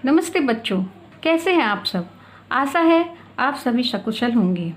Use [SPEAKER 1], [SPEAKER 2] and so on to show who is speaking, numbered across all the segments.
[SPEAKER 1] नमस्ते बच्चों, कैसे हैं आप सब। आशा है आप सभी सकुशल होंगे।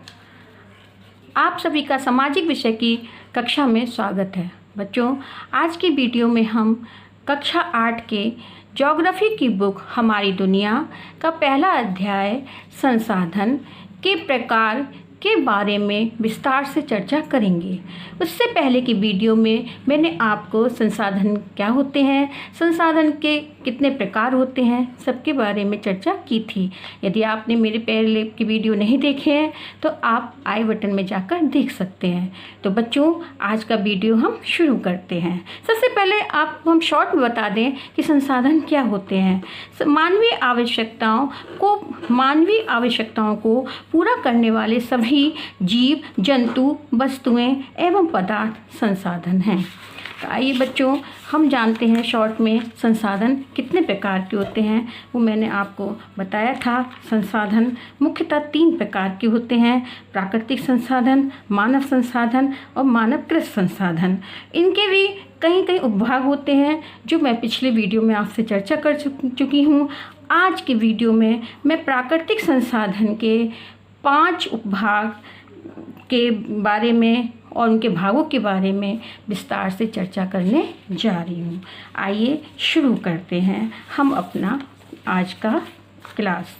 [SPEAKER 1] आप सभी का सामाजिक विषय की कक्षा में स्वागत है। बच्चों, आज की वीडियो में हम कक्षा 8 के ज्योग्राफी की बुक हमारी दुनिया का पहला अध्याय संसाधन के प्रकार के बारे में विस्तार से चर्चा करेंगे। उससे पहले की वीडियो में मैंने आपको संसाधन क्या होते हैं, संसाधन के कितने प्रकार होते हैं, सबके बारे में चर्चा की थी। यदि आपने मेरे पहले की वीडियो नहीं देखे हैं तो आप आई बटन में जाकर देख सकते हैं। तो बच्चों, आज का वीडियो हम शुरू करते हैं। सबसे पहले आपको हम शॉर्ट में बता दें कि संसाधन क्या होते हैं। मानवीय आवश्यकताओं को पूरा करने वाले सभी जीव, जंतु, वस्तुएं एवं पदार्थ संसाधन हैं। तो आइए बच्चों, हम जानते हैं शॉर्ट में संसाधन कितने प्रकार के होते हैं। वो मैंने आपको बताया था। संसाधन मुख्यतः 3 प्रकार के होते हैं: प्राकृतिक संसाधन, मानव संसाधन और मानवकृत संसाधन। इनके भी कई उपभाग होते हैं जो मैं पिछले वीडियो में आपसे चर्चा कर चुकी हूँ। आज के वीडियो में मैं प्राकृतिक संसाधन के 5 उपभाग के बारे में और उनके भागों के बारे में विस्तार से चर्चा करने जा रही हूँ। आइए शुरू करते हैं हम अपना आज का क्लास।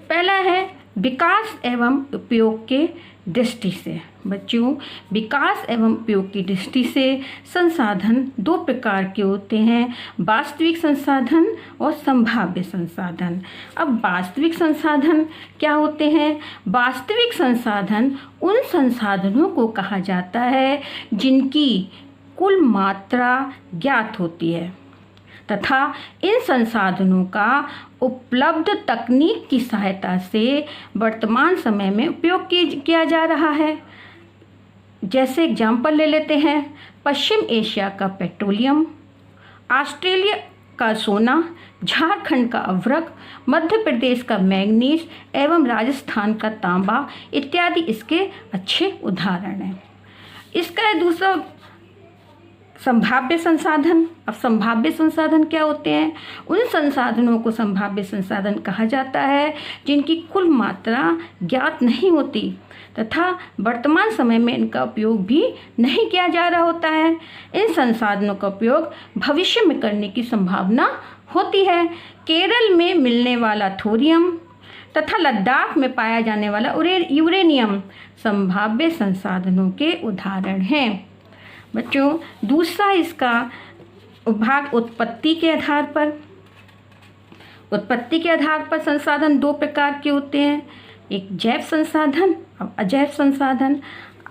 [SPEAKER 1] पहला है विकास एवं उपयोग के दृष्टि से। बच्चों, विकास एवं उपयोग की दृष्टि से संसाधन 2 प्रकार के होते हैं: वास्तविक संसाधन और संभाव्य संसाधन। अब वास्तविक संसाधन क्या होते हैं? वास्तविक संसाधन उन संसाधनों को कहा जाता है जिनकी कुल मात्रा ज्ञात होती है तथा इन संसाधनों का उपलब्ध तकनीक की सहायता से वर्तमान समय में उपयोग किया जा रहा है। जैसे एग्जाम्पल ले लेते हैं, पश्चिम एशिया का पेट्रोलियम, ऑस्ट्रेलिया का सोना, झारखंड का अभ्रक, मध्य प्रदेश का मैंगनीज एवं राजस्थान का तांबा इत्यादि इसके अच्छे उदाहरण हैं। इसका दूसरा संभाव्य संसाधन। अब संभाव्य संसाधन क्या होते हैं? उन संसाधनों को संभाव्य संसाधन कहा जाता है जिनकी कुल मात्रा ज्ञात नहीं होती तथा वर्तमान समय में इनका उपयोग भी नहीं किया जा रहा होता है। इन संसाधनों का उपयोग भविष्य में करने की संभावना होती है। केरल में मिलने वाला थोरियम तथा लद्दाख में पाया जाने वाला यूरेनियम संभाव्य संसाधनों के उदाहरण हैं। बच्चों, दूसरा इसका भाग उत्पत्ति के आधार पर संसाधन 2 प्रकार के होते हैं: एक जैव संसाधन और अजैव संसाधन।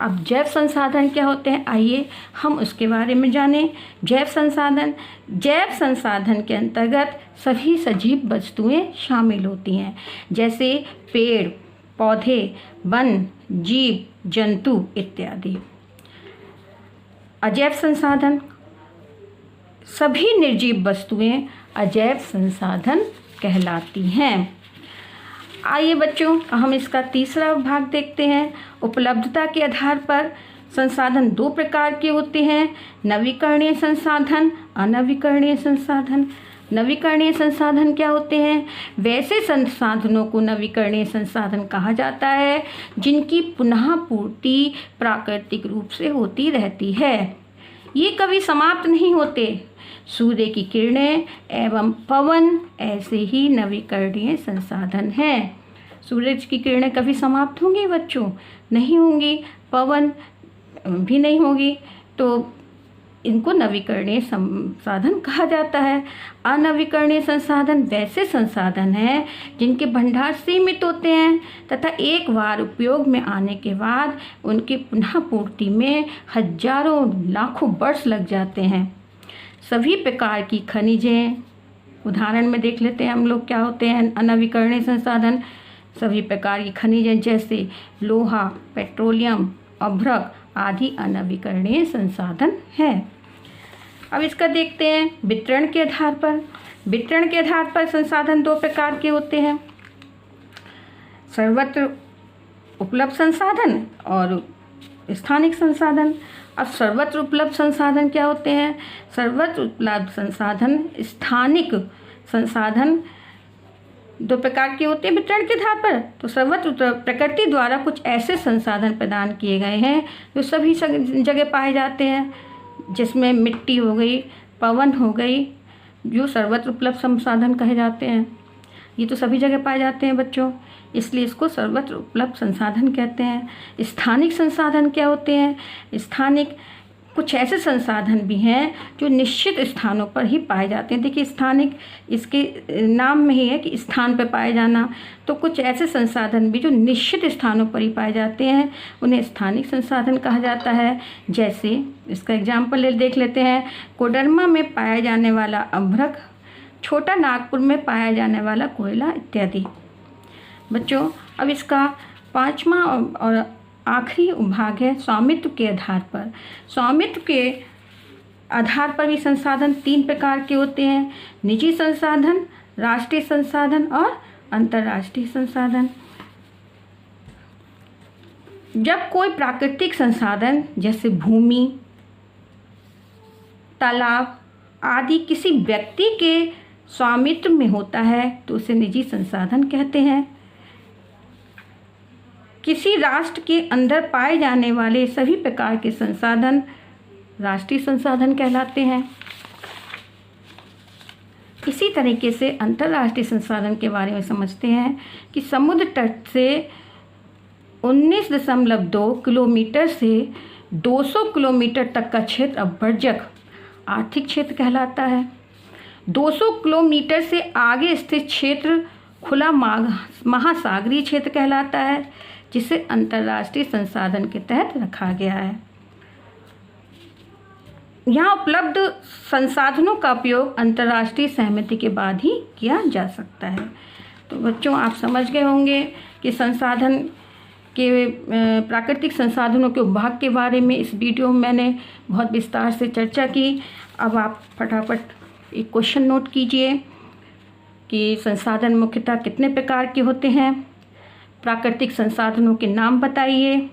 [SPEAKER 1] अब जैव संसाधन क्या होते हैं, आइए हम उसके बारे में जानें। जैव संसाधन के अंतर्गत सभी सजीव वस्तुएं शामिल होती हैं, जैसे पेड़ पौधे, वन, जीव, जंतु इत्यादि। अजैव संसाधन, सभी निर्जीव वस्तुएं अजैव संसाधन कहलाती हैं। आइए बच्चों, हम इसका तीसरा भाग देखते हैं। उपलब्धता के आधार पर संसाधन 2 प्रकार के होते हैं: नवीकरणीय संसाधन, अनवीकरणीय संसाधन। नवीकरणीय संसाधन क्या होते हैं? वैसे संसाधनों को नवीकरणीय संसाधन कहा जाता है जिनकी पुनः पूर्ति प्राकृतिक रूप से होती रहती है। ये कभी समाप्त नहीं होते। सूर्य की किरणें एवं पवन ऐसे ही नवीकरणीय संसाधन हैं। सूरज की किरणें कभी समाप्त होंगी बच्चों? नहीं होंगी। पवन भी नहीं होगी। तो इनको नवीकरणीय संसाधन कहा जाता है। अनवीकरणीय संसाधन वैसे संसाधन हैं जिनके भंडार सीमित होते हैं तथा एक बार उपयोग में आने के बाद उनकी पुनः पूर्ति में हजारों लाखों वर्ष लग जाते हैं। सभी प्रकार की खनिजें, उदाहरण में देख लेते हैं हम लोग क्या होते हैं अनवीकरणीय संसाधन। सभी प्रकार की खनिजें जैसे लोहा, पेट्रोलियम, अभ्रक आदि अनवीकरणीय संसाधन है। अब इसका देखते हैं वितरण के आधार पर संसाधन 2 प्रकार के होते हैं: सर्वत्र उपलब्ध संसाधन और स्थानिक संसाधन। अब सर्वत्र उपलब्ध संसाधन क्या होते हैं? सर्वत्र उपलब्ध संसाधन स्थानिक संसाधन दो प्रकार के होते हैं वितरण के आधार पर। तो सर्वत्र प्रकृति द्वारा कुछ ऐसे संसाधन प्रदान किए गए हैं जो सभी जगह पाए जाते हैं, जिसमें मिट्टी हो गई, पवन हो गई, जो सर्वत्र उपलब्ध संसाधन कहे जाते हैं। ये तो सभी जगह पाए जाते हैं बच्चों, इसलिए इसको सर्वत्र उपलब्ध संसाधन कहते हैं। स्थानिक संसाधन क्या होते हैं? स्थानिक कुछ ऐसे संसाधन भी हैं जो निश्चित स्थानों पर ही पाए जाते हैं। देखिए, स्थानिक इसके नाम में ही है कि स्थान पर पाए जाना। तो कुछ ऐसे संसाधन भी जो निश्चित स्थानों पर ही पाए जाते हैं, उन्हें स्थानिक संसाधन कहा जाता है। जैसे इसका एग्जाम्पल देख लेते हैं। कोडरमा में पाया जाने वाला अभ्रक, छोटा नागपुर में पाया जाने वाला कोयला इत्यादि। बच्चों, अब इसका 5वां और आखिरी भाग है स्वामित्व के आधार पर। स्वामित्व के आधार पर भी संसाधन 3 प्रकार के होते हैं: निजी संसाधन, राष्ट्रीय संसाधन और अंतर्राष्ट्रीय संसाधन। जब कोई प्राकृतिक संसाधन जैसे भूमि, तालाब आदि किसी व्यक्ति के स्वामित्व में होता है तो उसे निजी संसाधन कहते हैं। किसी राष्ट्र के अंदर पाए जाने वाले सभी प्रकार के संसाधन राष्ट्रीय संसाधन कहलाते हैं। इसी तरीके से अंतर्राष्ट्रीय संसाधन के बारे में समझते हैं कि समुद्र तट से 19.2 किलोमीटर से 200 किलोमीटर तक का क्षेत्र अवर्जक आर्थिक क्षेत्र कहलाता है। 200 किलोमीटर से आगे स्थित क्षेत्र खुला महासागरीय क्षेत्र कहलाता है, जिसे अंतर्राष्ट्रीय संसाधन के तहत रखा गया है। यहाँ उपलब्ध संसाधनों का उपयोग अंतर्राष्ट्रीय सहमति के बाद ही किया जा सकता है। तो बच्चों, आप समझ गए होंगे कि संसाधन के प्राकृतिक संसाधनों के उपभाग के बारे में इस वीडियो में मैंने बहुत विस्तार से चर्चा की। अब आप फटाफट एक क्वेश्चन नोट कीजिए कि संसाधन मुख्यतः कितने प्रकार के होते हैं, प्राकृतिक संसाधनों के नाम बताइए,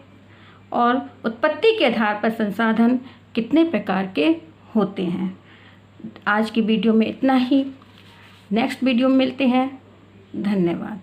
[SPEAKER 1] और उत्पत्ति के आधार पर संसाधन कितने प्रकार के होते हैं। आज की वीडियो में इतना ही। नेक्स्ट वीडियो में मिलते हैं। धन्यवाद।